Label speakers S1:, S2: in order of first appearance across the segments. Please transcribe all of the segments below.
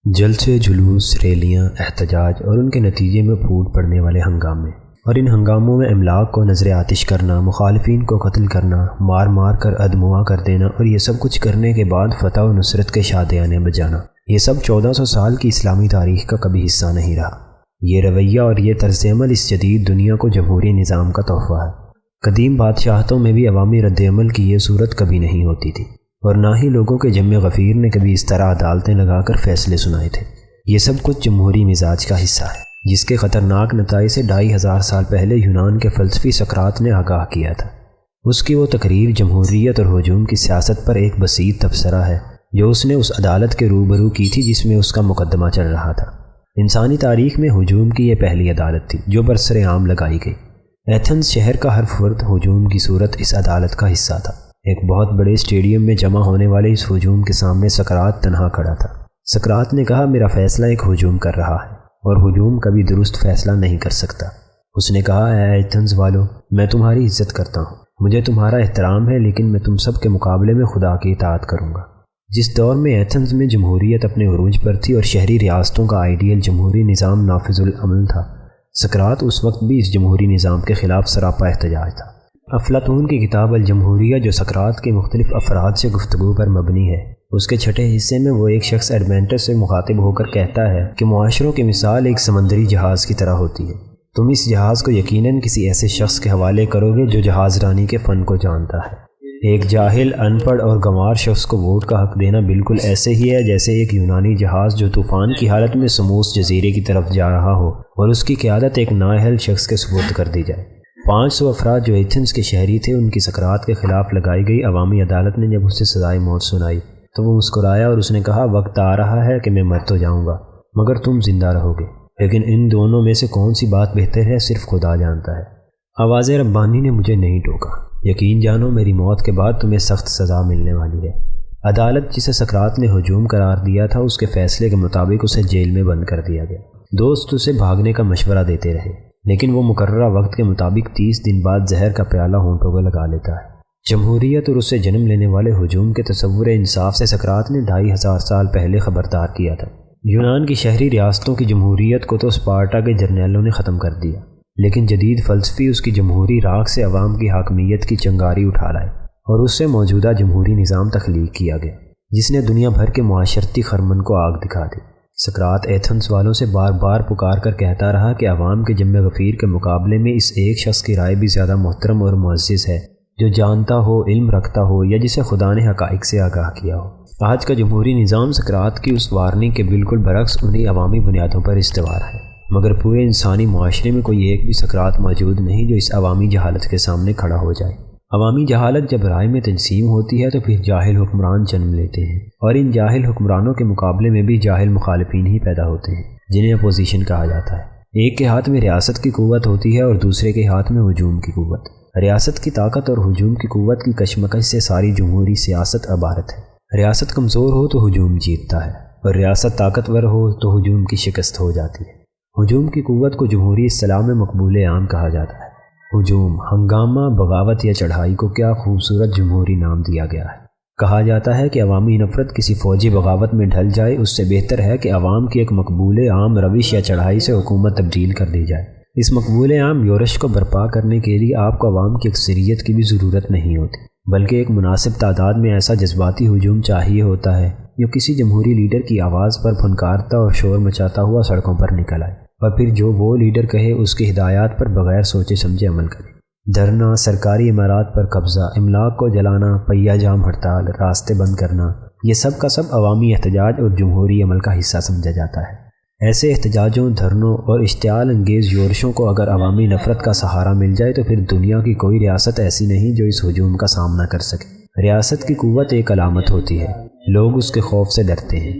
S1: جلسے، جلوس، ریلیاں، احتجاج اور ان کے نتیجے میں پھوٹ پڑنے والے ہنگامے، اور ان ہنگاموں میں املاک کو نظر آتش کرنا، مخالفین کو قتل کرنا، مار مار کر ادموا کر دینا، اور یہ سب کچھ کرنے کے بعد فتح و نصرت کے شادیانے بجانا، یہ سب 1400 سال کی اسلامی تاریخ کا کبھی حصہ نہیں رہا۔ یہ رویہ اور یہ طرز عمل اس جدید دنیا کو جمہوری نظام کا تحفہ ہے۔ قدیم بادشاہتوں میں بھی عوامی رد عمل کی یہ صورت کبھی نہیں ہوتی تھی، اور نہ ہی لوگوں کے جم غفیر نے کبھی اس طرح عدالتیں لگا کر فیصلے سنائے تھے۔ یہ سب کچھ جمہوری مزاج کا حصہ ہے، جس کے خطرناک نتائج سے 2500 سال پہلے یونان کے فلسفی سقراط نے آگاہ کیا تھا۔ اس کی وہ تقریر جمہوریت اور ہجوم کی سیاست پر ایک بسیط تبصرہ ہے جو اس نے اس عدالت کے روبرو کی تھی جس میں اس کا مقدمہ چل رہا تھا۔ انسانی تاریخ میں ہجوم کی یہ پہلی عدالت تھی جو برسر عام لگائی گئی۔ ایتھنز شہر کا ہر فرد ہجوم کی صورت اس عدالت کا حصہ تھا۔ ایک بہت بڑے اسٹیڈیم میں جمع ہونے والے اس ہجوم کے سامنے سقراط تنہا کھڑا تھا۔ سقراط نے کہا، میرا فیصلہ ایک ہجوم کر رہا ہے، اور ہجوم کبھی درست فیصلہ نہیں کر سکتا۔ اس نے کہا، اے ایتھنز والو، میں تمہاری عزت کرتا ہوں، مجھے تمہارا احترام ہے، لیکن میں تم سب کے مقابلے میں خدا کی اطاعت کروں گا۔ جس دور میں ایتھنز میں جمہوریت اپنے عروج پر تھی اور شہری ریاستوں کا آئیڈیل جمہوری نظام نافذ العمل تھا، سقراط اس وقت بھی اس جمہوری نظام کے خلاف سراپا احتجاج تھا۔ افلاطون کی کتاب الجمہوریہ، جو سقراط کے مختلف افراد سے گفتگو پر مبنی ہے، اس کے چھٹے حصے میں وہ ایک شخص ایڈمنٹس سے مخاطب ہو کر کہتا ہے کہ معاشروں کی مثال ایک سمندری جہاز کی طرح ہوتی ہے۔ تم اس جہاز کو یقیناً کسی ایسے شخص کے حوالے کرو گے جو جہاز رانی کے فن کو جانتا ہے۔ ایک جاہل، ان پڑھ اور گنوار شخص کو ووٹ کا حق دینا بالکل ایسے ہی ہے جیسے ایک یونانی جہاز جو طوفان کی حالت میں سموس جزیرے کی طرف جا رہا ہو اور اس کی قیادت ایک نااہل شخص کے سپرد کر دی جائے۔ 500 افراد جو ایتھنز کے شہری تھے، ان کی سقراط کے خلاف لگائی گئی عوامی عدالت نے جب اسے سزائے موت سنائی تو وہ مسکرایا اور اس نے کہا، وقت آ رہا ہے کہ میں مر تو جاؤں گا مگر تم زندہ رہو گے، لیکن ان دونوں میں سے کون سی بات بہتر ہے صرف خدا جانتا ہے۔ آواز ربانی نے مجھے نہیں ٹوکا، یقین جانو میری موت کے بعد تمہیں سخت سزا ملنے والی ہے۔ عدالت جسے سقراط نے ہجوم قرار دیا تھا، اس کے فیصلے کے مطابق اسے جیل میں بند کر دیا گیا۔ دوست اسے بھاگنے کا مشورہ دیتے رہے، لیکن وہ مقررہ وقت کے مطابق 30 دن بعد زہر کا پیالہ ہونٹوں کو لگا لیتا ہے۔ جمہوریت اور اس سے جنم لینے والے ہجوم کے تصور انصاف سے سقراط نے 2500 سال پہلے خبردار کیا تھا۔ یونان کی شہری ریاستوں کی جمہوریت کو تو اسپارٹا کے جرنیلوں نے ختم کر دیا، لیکن جدید فلسفی اس کی جمہوری راکھ سے عوام کی حاکمیت کی چنگاری اٹھا لائے اور اس سے موجودہ جمہوری نظام تخلیق کیا گیا جس نے دنیا بھر کے معاشرتی خرمن کو آگ دکھا دی۔ سقراط ایتھنز والوں سے بار بار پکار کر کہتا رہا کہ عوام کے جم غفیر کے مقابلے میں اس ایک شخص کی رائے بھی زیادہ محترم اور معزز ہے جو جانتا ہو، علم رکھتا ہو، یا جسے خدا نے حقائق سے آگاہ کیا ہو۔ آج کا جمہوری نظام سقراط کی اس وارننگ کے بالکل برعکس انہی عوامی بنیادوں پر استوار ہے، مگر پورے انسانی معاشرے میں کوئی ایک بھی سقراط موجود نہیں جو اس عوامی جہالت کے سامنے کھڑا ہو جائے۔ عوامی جہالت جب رائے میں تنظیم ہوتی ہے تو پھر جاہل حکمران جنم لیتے ہیں، اور ان جاہل حکمرانوں کے مقابلے میں بھی جاہل مخالفین ہی پیدا ہوتے ہیں جنہیں اپوزیشن کہا جاتا ہے۔ ایک کے ہاتھ میں ریاست کی قوت ہوتی ہے اور دوسرے کے ہاتھ میں ہجوم کی قوت۔ ریاست کی طاقت اور ہجوم کی قوت کی کشمکش سے ساری جمہوری سیاست عبارت ہے۔ ریاست کمزور ہو تو ہجوم جیتتا ہے، اور ریاست طاقتور ہو تو ہجوم کی شکست ہو جاتی ہے۔ ہجوم کی قوت کو جمہوری اصطلاح میں مقبول عام کہا جاتا ہے۔ ہجوم، ہنگامہ، بغاوت یا چڑھائی کو کیا خوبصورت جمہوری نام دیا گیا ہے۔ کہا جاتا ہے کہ عوامی نفرت کسی فوجی بغاوت میں ڈھل جائے، اس سے بہتر ہے کہ عوام کی ایک مقبول عام روش یا چڑھائی سے حکومت تبدیل کر دی جائے۔ اس مقبول عام یورش کو برپا کرنے کے لیے آپ کو عوام کی اکثریت کی بھی ضرورت نہیں ہوتی، بلکہ ایک مناسب تعداد میں ایسا جذباتی ہجوم چاہیے ہوتا ہے جو کسی جمہوری لیڈر کی آواز پر پھنکارتا اور شور مچاتا ہوا سڑکوں پر نکل آئے، اور پھر جو وہ لیڈر کہے اس کی ہدایات پر بغیر سوچے سمجھے عمل کرے۔ دھرنا، سرکاری عمارات پر قبضہ، املاک کو جلانا، پہیہ جام ہڑتال، راستے بند کرنا، یہ سب کا سب عوامی احتجاج اور جمہوری عمل کا حصہ سمجھا جاتا ہے۔ ایسے احتجاجوں، دھرنوں اور اشتعال انگیز یورشوں کو اگر عوامی نفرت کا سہارا مل جائے تو پھر دنیا کی کوئی ریاست ایسی نہیں جو اس ہجوم کا سامنا کر سکے۔ ریاست کی قوت ایک علامت ہوتی ہے، لوگ اس کے خوف سے ڈرتے ہیں،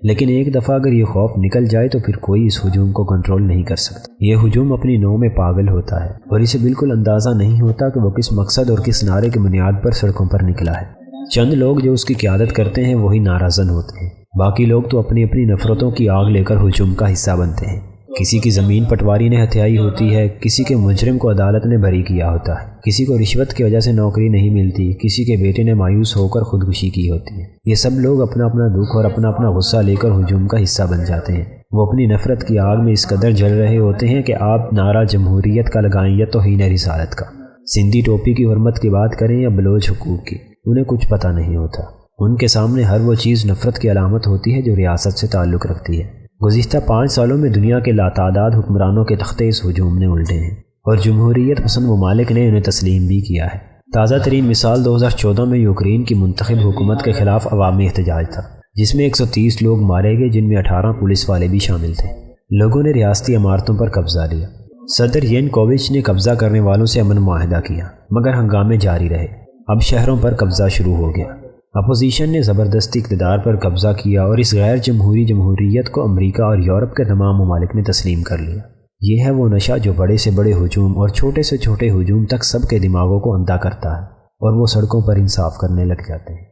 S1: لیکن ایک دفعہ اگر یہ خوف نکل جائے تو پھر کوئی اس ہجوم کو کنٹرول نہیں کر سکتا۔ یہ ہجوم اپنی نوع میں پاگل ہوتا ہے اور اسے بالکل اندازہ نہیں ہوتا کہ وہ کس مقصد اور کس نعرے کی بنیاد پر سڑکوں پر نکلا ہے۔ چند لوگ جو اس کی قیادت کرتے ہیں وہی نعرہ زن ہوتے ہیں، باقی لوگ تو اپنی اپنی نفرتوں کی آگ لے کر ہجوم کا حصہ بنتے ہیں۔ کسی کی زمین پٹواری نے ہتھیائی ہوتی ہے، کسی کے مجرم کو عدالت نے بری کیا ہوتا ہے، کسی کو رشوت کی وجہ سے نوکری نہیں ملتی، کسی کے بیٹے نے مایوس ہو کر خودکشی کی ہوتی ہے۔ یہ سب لوگ اپنا اپنا دکھ اور اپنا اپنا غصہ لے کر ہجوم کا حصہ بن جاتے ہیں۔ وہ اپنی نفرت کی آگ میں اس قدر جل رہے ہوتے ہیں کہ آپ نعرہ جمہوریت کا لگائیں یا توہین رسالت کا، سندھی ٹوپی کی حرمت کی بات کریں یا بلوچ حقوق کی، انہیں کچھ پتہ نہیں ہوتا۔ ان کے سامنے ہر وہ چیز نفرت کی علامت ہوتی ہے جو ریاست سے تعلق رکھتی ہے۔ گزشتہ 5 سالوں میں دنیا کے لاتعداد حکمرانوں کے تختے اس ہجوم نے الٹے ہیں اور جمہوریت پسند ممالک نے انہیں تسلیم بھی کیا ہے۔ تازہ ترین مثال 2014 میں یوکرین کی منتخب حکومت کے خلاف عوامی احتجاج تھا، جس میں 130 لوگ مارے گئے، جن میں 18 پولیس والے بھی شامل تھے۔ لوگوں نے ریاستی عمارتوں پر قبضہ لیا۔ صدر ینوکووچ نے قبضہ کرنے والوں سے امن معاہدہ کیا، مگر ہنگامے جاری رہے۔ اب شہروں پر قبضہ شروع ہو گیا۔ اپوزیشن نے زبردستی اقتدار پر قبضہ کیا اور اس غیر جمہوری جمہوریت کو امریکہ اور یورپ کے تمام ممالک نے تسلیم کر لیا۔ یہ ہے وہ نشہ جو بڑے سے بڑے ہجوم اور چھوٹے سے چھوٹے ہجوم تک سب کے دماغوں کو اندھا کرتا ہے، اور وہ سڑکوں پر انصاف کرنے لگ جاتے ہیں۔